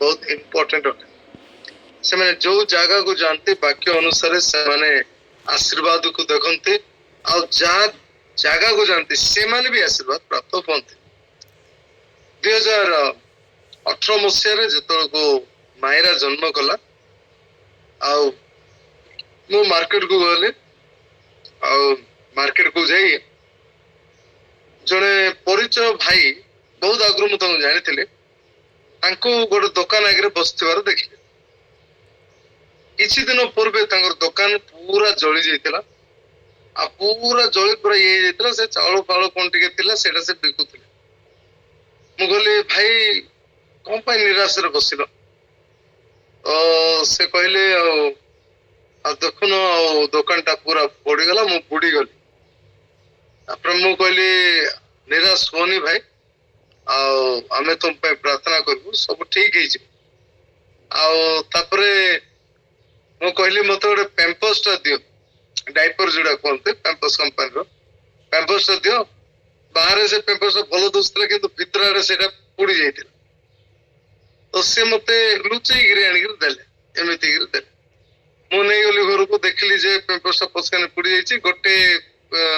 बहुत इम्पोर्टेंट अटे से माने जो जगह को जानते वाक्य अनुसार से माने आशीर्वाद को देखते आ जगह को जानते से माने भी आशीर्वाद प्राप्त होते 2018 मसीह जो को मायरा जन्म कला मु मार्केट को गले मार्केट को जाई जड़े परिचय भाई बहुत आगु मुझे जानी गोटे दुकान आगे बसथिबार देखिले किछि दिन पूर्वे दुकान पूरा जली जाइतिला आ पूरा जली पूरा ये जाइतिला से चाउल फाउल कोन टिके थिला सेटा से बिकुथिले मु कहली भाई कोन पय निराश रे बसिलो तो से कहले आ देखुनो दुकान टा पूरा पड़ी गला मु बुड़ी गली तापर मु कहली निराश होनी भाई आमे तुम पे प्रार्थना करबू सब ठीक है तापरे मु कहली मत गोटे पैंपर्स टा दियो डायपर जोड़ा कहते पैंपर्स कंपनी रो पैंपर्स टा दियो बाहर से पैंपर्स भलो दोस्तला किंतु भीतर आड़े सेटा पुड़ी जाइतिला तो से मते लुचई गिरी आनी गिर देले एमिति गिर देले मु नै गली घर को देखली जे पैंपर्स टा पसकाने पुड़ी जाइछि गोटे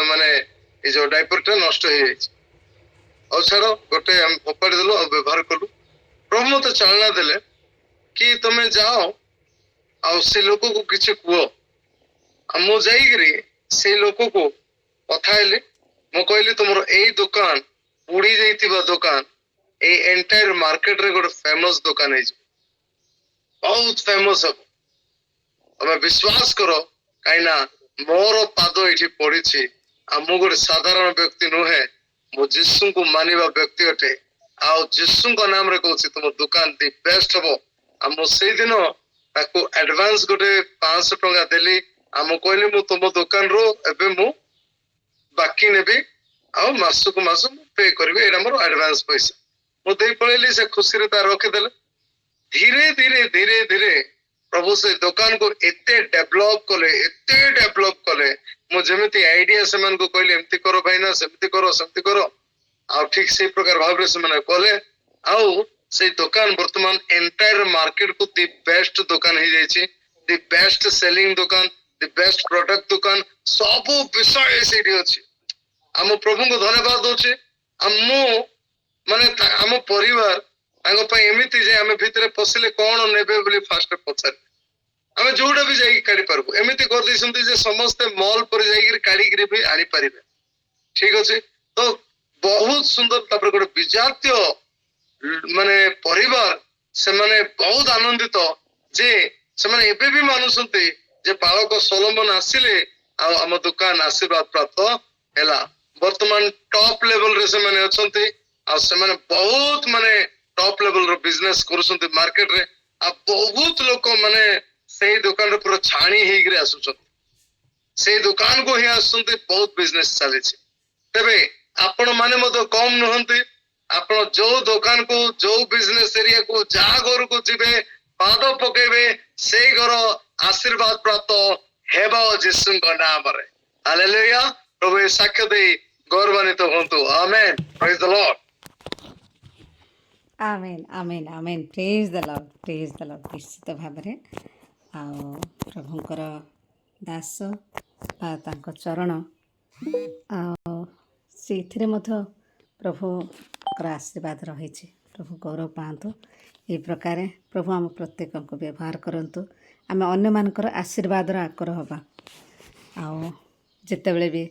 माने ए जो डायपर टा नष्ट हो जाइछि और छाड़ो गोटे हम फोपाड़ी देलु और व्यवहार कलु प्रभु मत चालना देले कि तुम्हें जाओ आ से लोक को किछि कुओ मु जाइगिरी से लोक को कथाइले मु कहली तुमर एई दुकान पुड़ी जाइतिबा दुकान ए एंटायर मार्केट रे गोटे फेमस दुकान है बहुत फेमस हो तमे विश्वास करो काइना मोर पाद एठी पड़िछि आ मु गोटे साधारण व्यक्ति नुहे मो जीसु को मानिबा व्यक्ति अटे आ जीसु को नाम रे कहछि तुम दुकान दी बेस्ट हबो आ मो सेई दिन ताको एडवांस गोटे 500 टका देली आ मो कहली मु तुम दुकान रो एबे मु बाकी नेबी आ मासु को मासु पे करबे एरा मोर एडवांस पैसा मु देई पळेली से खुशी रे ता रखि देले धीरे धीरे धीरे धीरे प्रभु से दुकान को एते डेवलप कले मु जेमिति आईडिया से मन को कहले एमती करो भाई ना सेमती करो आ ठीक से प्रकार भाव रे से मन कहले आउ से दुकान वर्तमान एंटायर मार्केट को दी बेस्ट दुकान ही जाइछि दी बेस्ट सेलिंग दुकान दी बेस्ट प्रोडक्ट दुकान सब विषय सेठी अछि हम प्रभु को धन्यवाद दोचे हमु माने हम परिवार तांगो पय एमिति जे हम भितरे पसिले कोन नेबे बोली फास्ट पछार हम जोडा भी जाई काढी परबो एमिति कर दिसंती जे समस्त मॉल पर जाई काढी गिरे भी आनी परिबे ठीक अछि तो बहुत सुंदर तापर गोटे विजातीय माने परिवार से माने बहुत आनंदित जे से माने एबे भी मानुसंती जे बालक सोलोमन आसिले आ हम दुकान आशीर्वाद प्राप्त हैला वर्तमान टॉप लेवल रे से माने अछंती आ से माने बहुत माने टॉप लेवल रो बिजनेस करूसंती मार्केट रे आ बहुत लोक माने से दुकान रे पूरा छाणी हे गिरे आसुछंती से दुकान को ही आसुछंती बहुत बिजनेस चले छी तबे आपण माने मतो कम नहंती आपण जो दुकान को जो बिजनेस एरिया को जा घर को जिबे पाद पकेबे से घर आशीर्वाद प्राप्त हेबा यीशु को नाम रे हालेलुया प्रभु साक्ष्य दे गौरवान्वित होंतु amen praise the Lord amen amen amen praise the Lord निश्चित भाव में आ प्रभुंकर दास तांको चरण से मध्य प्रभुकर आशीर्वाद रही प्रभु गौरव पातु ये प्रकार प्रभु आम प्रत्येक को व्यवहार करंतु आम अन्य मानकर आशीर्वाद आकर हवा आउ जितेबले भी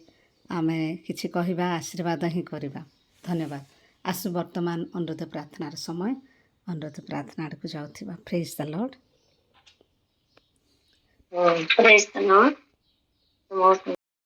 आम किसी कहवा आशीर्वाद ही करवा धन्यवाद आसु वर्तमान अनुरोध प्रार्थनार समय अनुरोध प्रार्थना को जाऊँ praise the Lord Praise the Lord. The most